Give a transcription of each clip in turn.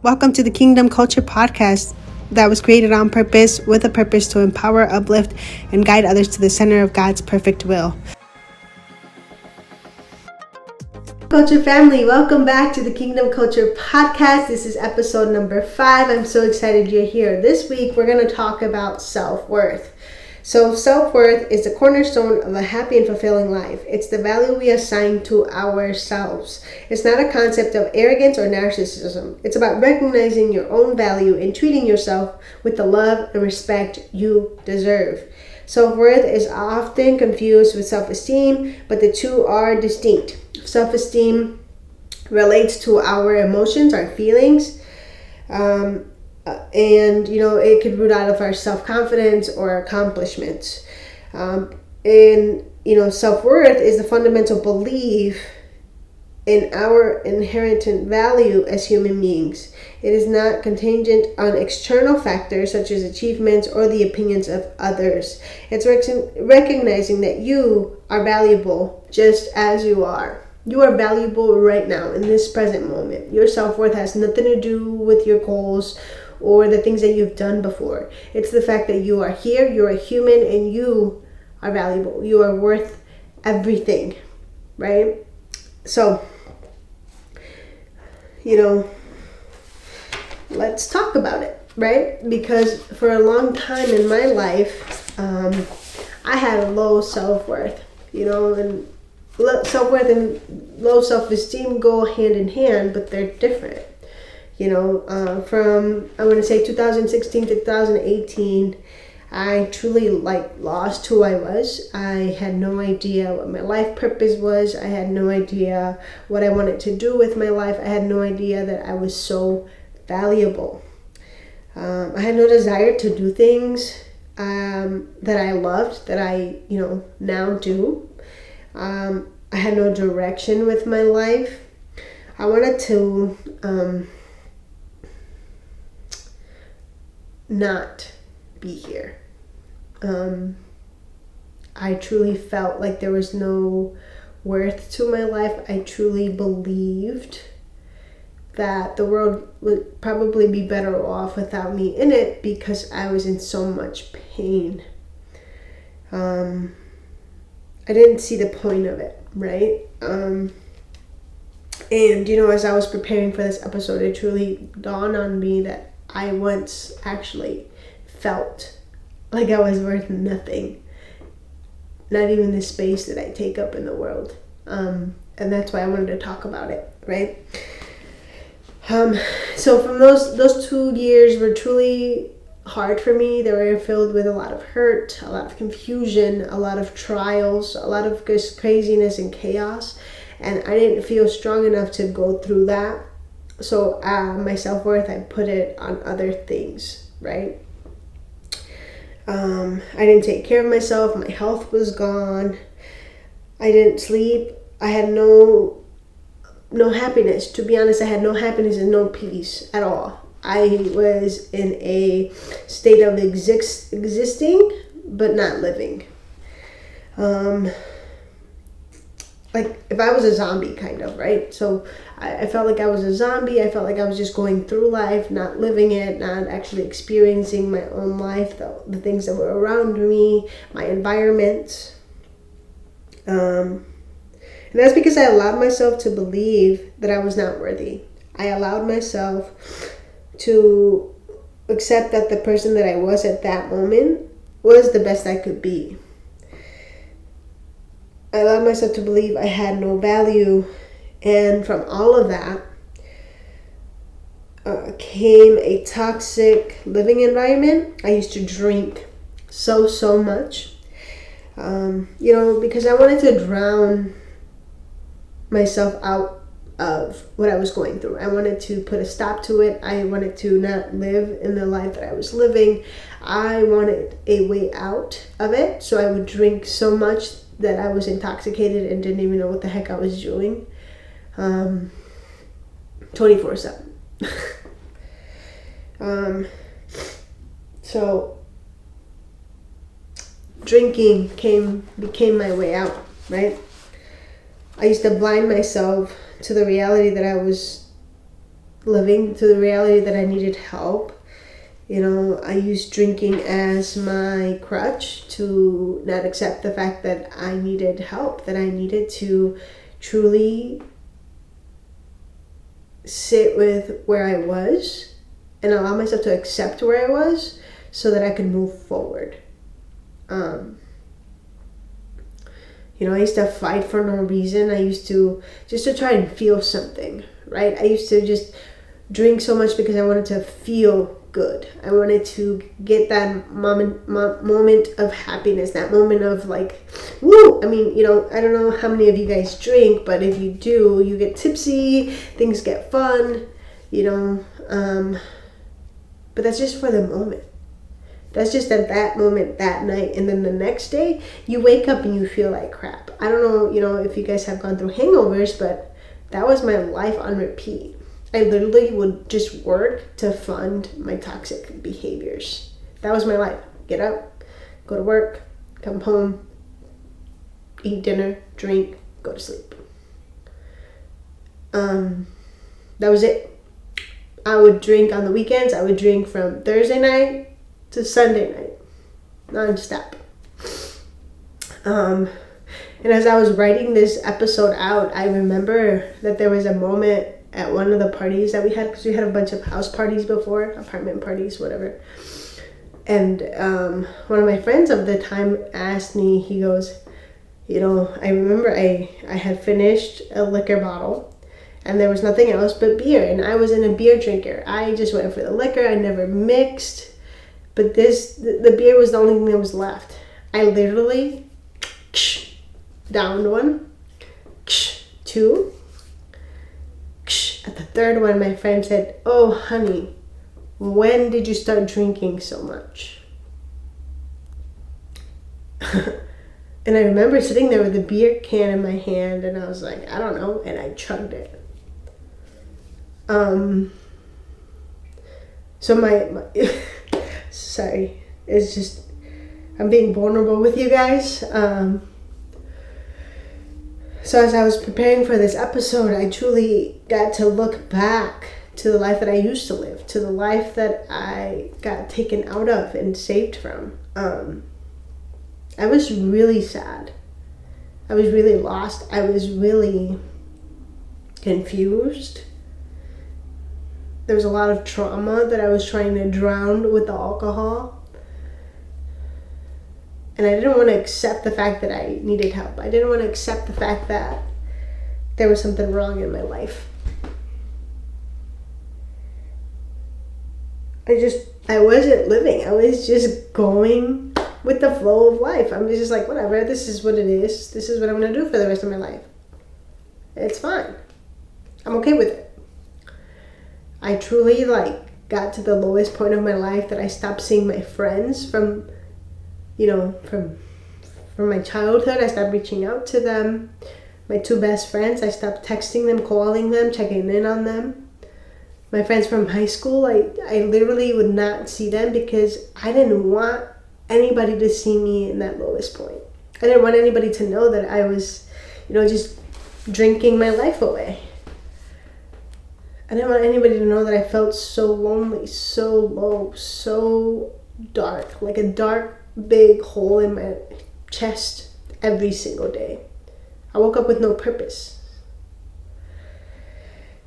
Welcome to the Kingdom Culture Podcast that was created on purpose with a purpose to empower, uplift, and guide others to the center of God's perfect will. Culture family, welcome back to the Kingdom Culture Podcast. This is episode number 5. I'm so excited you're here. This week, we're going to talk about self-worth. So self-worth is the cornerstone of a happy and fulfilling life. It's the value we assign to ourselves. It's not a concept of arrogance or narcissism. It's about recognizing your own value and treating yourself with the love and respect you deserve. Self-worth is often confused with self-esteem, but the two are distinct. Self-esteem relates to our emotions, our feelings, and it could root out of our self-confidence or accomplishments. Self-worth is the fundamental belief in our inherent value as human beings. It is not contingent on external factors such as achievements or the opinions of others. It's recognizing that you are valuable just as you are. You are valuable right now in this present moment. Your self-worth has nothing to do with your goals or the things that you've done before. It's the fact that you are here, you're a human, and you are valuable. You are worth everything, right? So, let's talk about it, right? Because for a long time in my life, I had a low self-worth, and self-worth and low self-esteem go hand in hand, but they're different. From, I want to say 2016 to 2018, I truly lost who I was. I had no idea what my life purpose was. I had no idea what I wanted to do with my life. I had no idea that I was so valuable. I had no desire to do things that I loved, that I, now do. I had no direction with my life. I wanted to not be here. I truly felt like there was no worth to my life. I truly believed that the world would probably be better off without me in it because I was in so much pain. I didn't see the point of it, right? As I was preparing for this episode, it truly dawned on me that I once actually felt like I was worth nothing, not even the space that I take up in the world. And that's why I wanted to talk about it, right? So from those 2 years were truly hard for me. They were filled with a lot of hurt, a lot of confusion, a lot of trials, a lot of just craziness and chaos. And I didn't feel strong enough to go through that. So my self-worth, I put it on other things, right? I didn't take care of myself. My health was gone. I didn't sleep. I had no happiness. To be honest, I had no happiness and no peace at all. I was in a state of existing, but not living. Like if I was a zombie, kind of, right? So I felt like I was a zombie. I felt like I was just going through life, not living it, not actually experiencing my own life, the things that were around me, my environment. And that's because I allowed myself to believe that I was not worthy. I allowed myself to accept that the person that I was at that moment was the best I could be. I allowed myself to believe I had no value, and from all of that came a toxic living environment. I used to drink so much, because I wanted to drown myself out of what I was going through. I wanted to put a stop to it. I wanted to not live in the life that I was living. I wanted a way out of it, so I would drink so much that I was intoxicated and didn't even know what the heck I was doing. 24/7. So drinking became my way out, right? I used to blind myself to the reality that I was living to the reality that I needed help. I used drinking as my crutch to not accept the fact that I needed help, that I needed to truly sit with where I was and allow myself to accept where I was so that I could move forward. I used to fight for no reason. I used to just to try and feel something, right? I used to just drink so much because I wanted to feel good. I wanted to get that moment of happiness, that moment of like, woo! I mean, I don't know how many of you guys drink, but if you do, you get tipsy, things get fun, but that's just for the moment. That's just at that moment, that night. And then the next day, you wake up and you feel like crap. I don't know, if you guys have gone through hangovers, but that was my life on repeat. I literally would just work to fund my toxic behaviors. That was my life. Get up, go to work, come home, eat dinner, drink, go to sleep. That was it. I would drink on the weekends. I would drink from Thursday night to Sunday night, non-stop. And as I was writing this episode out, I remember that there was a moment at one of the parties that we had, because we had a bunch of house parties before, apartment parties, whatever. And one of my friends of the time asked me, he goes, I remember I had finished a liquor bottle and there was nothing else but beer, and I wasn't a beer drinker. I just went for the liquor. I never mixed. But the beer was the only thing that was left. I literally downed one, two. At the third one, my friend said, "Oh, honey, when did you start drinking so much?" And I remember sitting there with a beer can in my hand, and I was like, I don't know, and I chugged it. So my sorry, it's just, I'm being vulnerable with you guys. So as I was preparing for this episode, I truly got to look back to the life that I used to live, to the life that I got taken out of and saved from. I was really sad. I was really lost. I was really confused. There was a lot of trauma that I was trying to drown with the alcohol. And I didn't want to accept the fact that I needed help. I didn't want to accept the fact that there was something wrong in my life. I wasn't living. I was just going with the flow of life. I'm just like, whatever, this is what it is. This is what I'm going to do for the rest of my life. It's fine. I'm okay with it. I truly got to the lowest point of my life that I stopped seeing my friends from my childhood. I stopped reaching out to them. My two best friends, I stopped texting them, calling them, checking in on them. My friends from high school, I literally would not see them because I didn't want anybody to see me in that lowest point. I didn't want anybody to know that I was, just drinking my life away. I didn't want anybody to know that I felt so lonely, so low, so dark, like a dark, big hole in my chest every single day. I woke up with no purpose.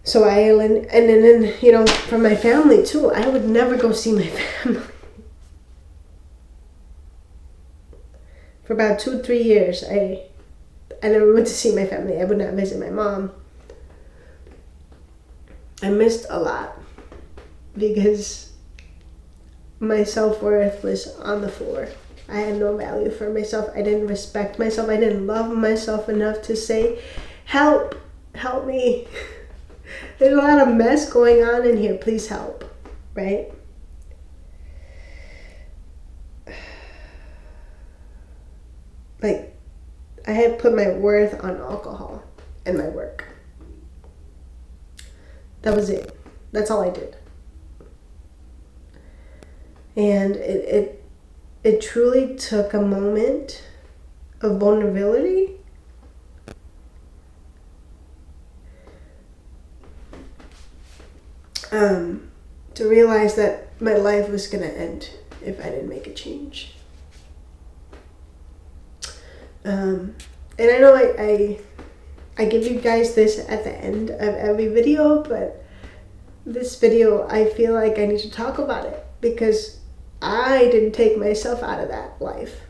So and then from my family too, I would never go see my family. For about 2-3 years, I never went to see my family. I would not visit my mom. I missed a lot because my self-worth was on the floor. I had no value for myself. I didn't respect myself. I didn't love myself enough to say, help me. There's a lot of mess going on in here. Please help, right? I had put my worth on alcohol and my work. That was it. That's all I did. And it truly took a moment of vulnerability to realize that my life was going to end if I didn't make a change. And I know I give you guys this at the end of every video, but this video, I feel like I need to talk about it because I didn't take myself out of that life.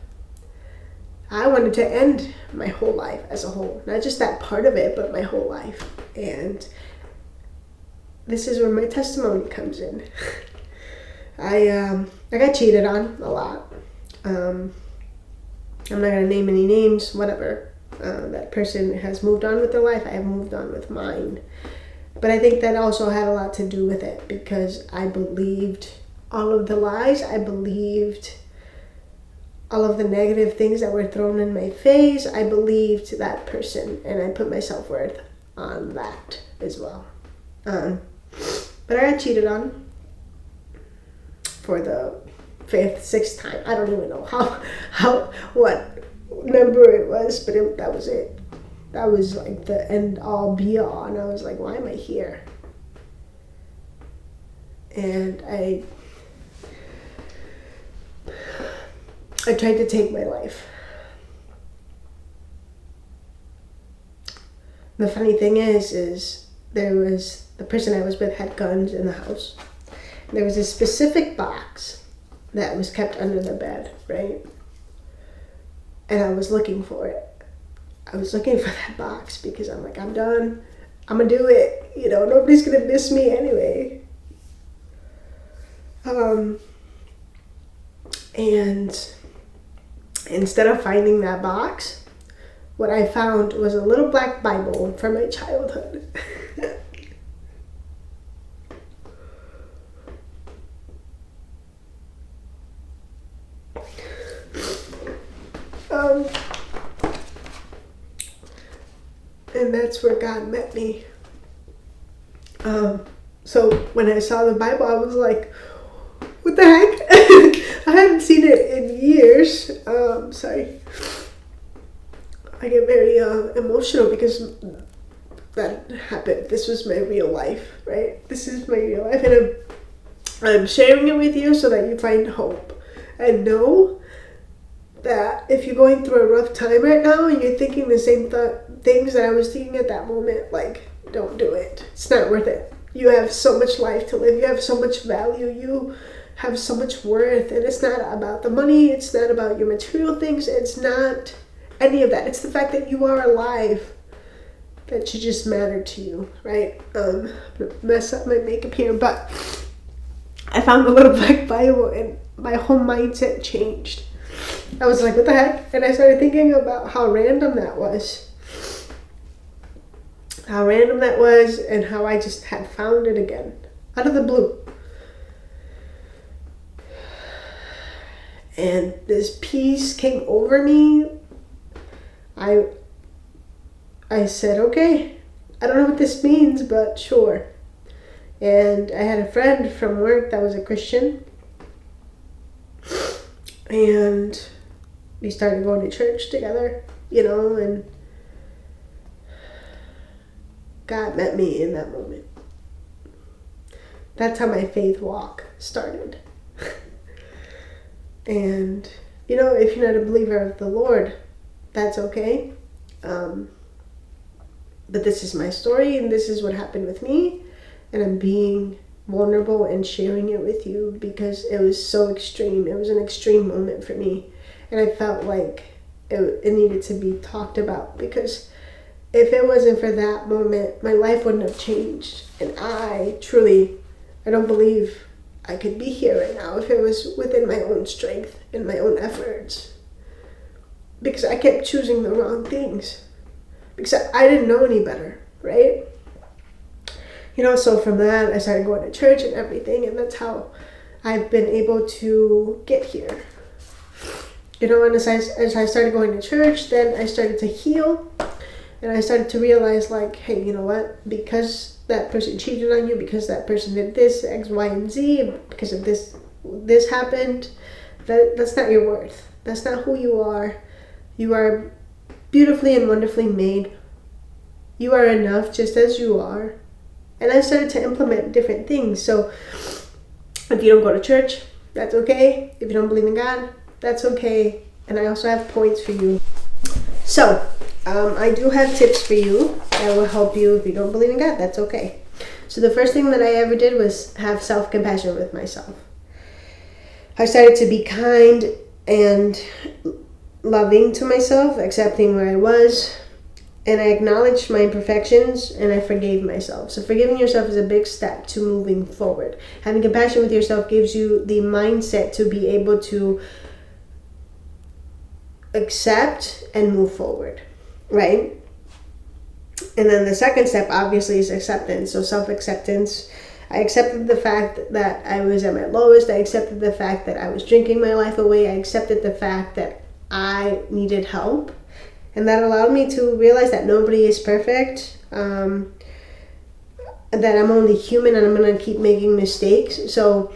I wanted to end my whole life as a whole, not just that part of it, but my whole life. And this is where my testimony comes in. I got cheated on a lot. I'm not gonna name any names, whatever. That person has moved on with their life. I have moved on with mine. But I think that also had a lot to do with it because I believed all of the lies. I believed all of the negative things that were thrown in my face. I believed that person, and I put my self-worth on that as well. But I got cheated on for the 5th, 6th time. I don't even know what number it was, but that was it. That was like the end all be all, and I was like, why am I here? And I tried to take my life. The funny thing is there was the person I was with had guns in the house. There was a specific box that was kept under the bed, right? And I was looking for it. I was looking for that box because I'm like, I'm done. I'm gonna do it. You know, nobody's gonna miss me anyway. And instead of finding that box, what I found was a little black Bible from my childhood. And that's where God met me. So when I saw the Bible, I was like, what the heck? I haven't seen it in years. Sorry. I get very emotional because that happened. This was my real life, right? This is my real life, and I'm sharing it with you so that you find hope and know that if you're going through a rough time right now and you're thinking the same things that I was thinking at that moment, like, don't do it. It's not worth it. You have so much life to live. You have so much value. You have so much worth, and it's not about the money. It's not about your material things. It's not any of that. It's the fact that you are alive that should just matter to you, right? Mess up my makeup here, but I found the little black Bible and my whole mindset changed. I was like, what the heck? And I started thinking about how random that was. How random that was, and how I just had found it again out of the blue. And this peace came over me. I said, okay, I don't know what this means, but sure. And I had a friend from work that was a Christian. And we started going to church together, you know, and God met me in that moment. That's how my faith walk started. And, you know, if you're not a believer of the Lord, that's okay. But this is my story, and this is what happened with me. And I'm being vulnerable and sharing it with you because it was so extreme. It was an extreme moment for me. And I felt like it needed to be talked about, because if it wasn't for that moment, my life wouldn't have changed. And I don't believe I could be here right now if it was within my own strength and my own efforts. Because I kept choosing the wrong things. Because I didn't know any better, right? You know, so from that, I started going to church and everything, and that's how I've been able to get here. You know, and as I started going to church, then I started to heal, and I started to realize, like, hey, you know what? Because that person cheated on you, because that person did this, X, Y, and Z, because of this happened, that's not your worth. That's not who you are. You are beautifully and wonderfully made. You are enough just as you are. And I started to implement different things. So if you don't go to church, that's okay. If you don't believe in God, that's okay. And I also have points for you. So I do have tips for you that will help you. If you don't believe in God, that's okay. So the first thing that I ever did was have self-compassion with myself. I started to be kind and loving to myself, accepting where I was, and I acknowledged my imperfections and I forgave myself. So forgiving yourself is a big step to moving forward. Having compassion with yourself gives you the mindset to be able to accept and move forward, right? And then the second step obviously is acceptance. So self-acceptance. I accepted the fact that I was at my lowest. I accepted the fact that I was drinking my life away. I accepted the fact that I needed help. And that allowed me to realize that nobody is perfect. That I'm only human and I'm going to keep making mistakes. So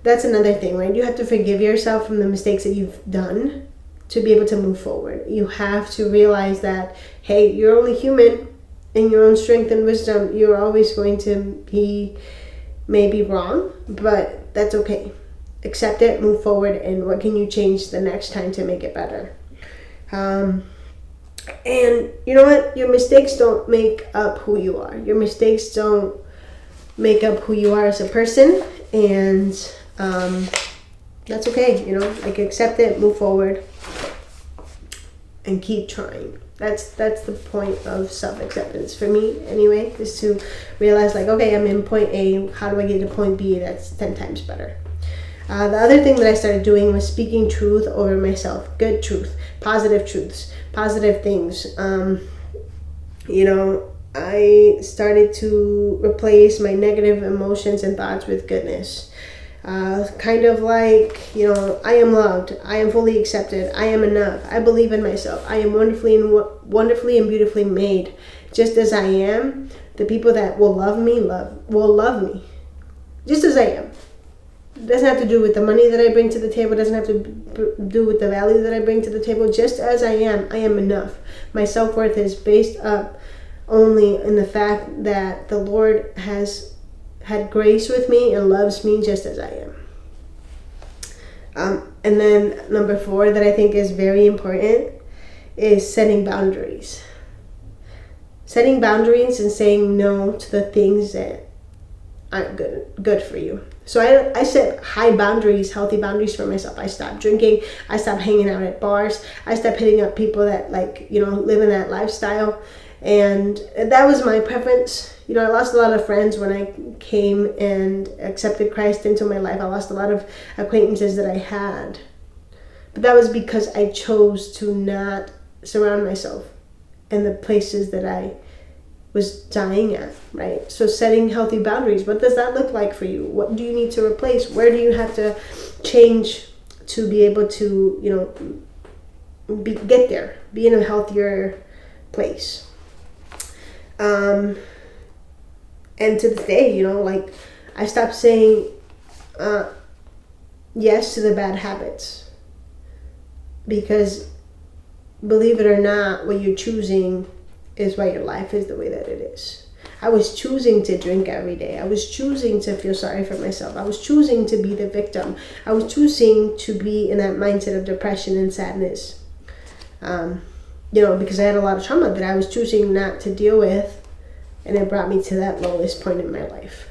that's another thing, right? You have to forgive yourself from the mistakes that you've done to be able to move forward. You have to realize that, hey, you're only human. In your own strength and wisdom, you're always going to be maybe wrong, but that's okay. Accept it, move forward, and what can you change the next time to make it better? And you know what? Your mistakes don't make up who you are. Your mistakes don't make up who you are as a person, and that's okay. You know, like accept it, move forward, and keep trying. That's the point of self-acceptance for me anyway, is to realize like, okay, I'm in point A, how do I get to point B that's 10 times better? The other thing that I started doing was speaking truth over myself, good truth, positive truths, positive things. You know, I started to replace my negative emotions and thoughts with goodness. Kind of like, you know, I am loved, I am fully accepted, I am enough, I believe in myself, I am wonderfully and beautifully made, just as I am. The people that will love me will love me, just as I am. It doesn't have to do with the money that I bring to the table, it doesn't have to do with the value that I bring to the table. Just as I am enough. My self-worth is based up only in the fact that the Lord has had grace with me and loves me just as I am. And then number 4 that I think is very important is setting boundaries. Setting boundaries and saying no to the things that aren't good for you. So I set high boundaries, healthy boundaries for myself. I stopped drinking. I stopped hanging out at bars. I stopped hitting up people that live in that lifestyle. And that was my preference. You know, I lost a lot of friends when I came and accepted Christ into my life. I lost a lot of acquaintances that I had. But that was because I chose to not surround myself in the places that I was dying at, right? So setting healthy boundaries. What does that look like for you? What do you need to replace? Where do you have to change to be able to, you know, get there, be in a healthier place? And to this day, you know, like I stopped saying yes to the bad habits, because believe it or not, what you're choosing is why your life is the way that it is. I was choosing to drink every day. I was choosing to feel sorry for myself. I was choosing to be the victim. I was choosing to be in that mindset of depression and sadness. You know, because I had a lot of trauma that I was choosing not to deal with, and it brought me to that lowest point in my life.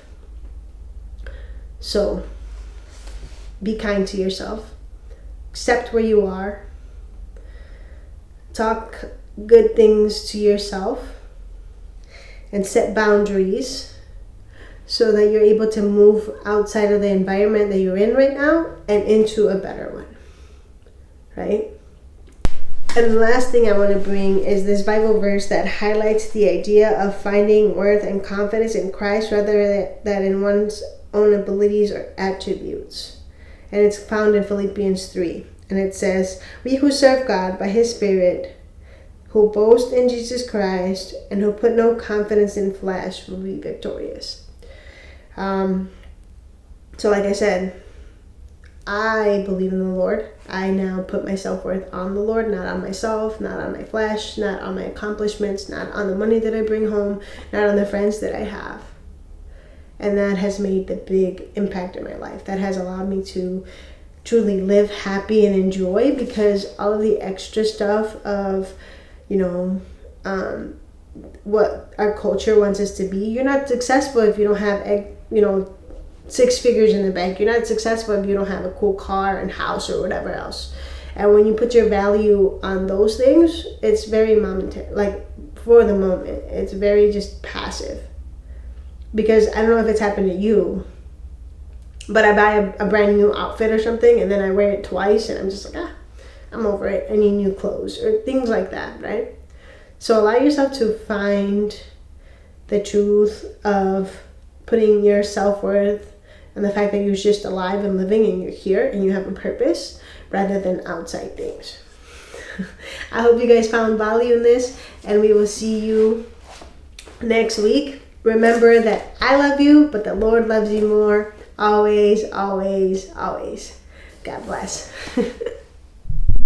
So, be kind to yourself. Accept where you are. Talk good things to yourself. And set boundaries so that you're able to move outside of the environment that you're in right now and into a better one. Right? And the last thing I want to bring is this Bible verse that highlights the idea of finding worth and confidence in Christ rather than in one's own abilities or attributes. And it's found in Philippians 3. And it says, "We who serve God by His Spirit, who boast in Jesus Christ, and who put no confidence in flesh, will be victorious." So like I said, I believe in the Lord. I now put my self-worth on the Lord, not on myself, not on my flesh, not on my accomplishments, not on the money that I bring home, not on the friends that I have. And that has made the big impact in my life. That has allowed me to truly live happy and enjoy, because all of the extra stuff of, what our culture wants us to be. You're not successful if you don't have, 6 figures in the bank. You're not successful if you don't have a cool car and house or whatever else. And when you put your value on those things, it's very momentary, like for the moment. It's very just passive. Because I don't know if it's happened to you, but I buy a brand new outfit or something, and then I wear it twice, and I'm just like, I'm over it. I need new clothes, or things like that, right? So allow yourself to find the truth of putting your self-worth and the fact that you're just alive and living and you're here and you have a purpose, rather than outside things. I hope you guys found value in this, and we will see you next week. Remember that I love you, but the Lord loves you more. Always, always, always. God bless.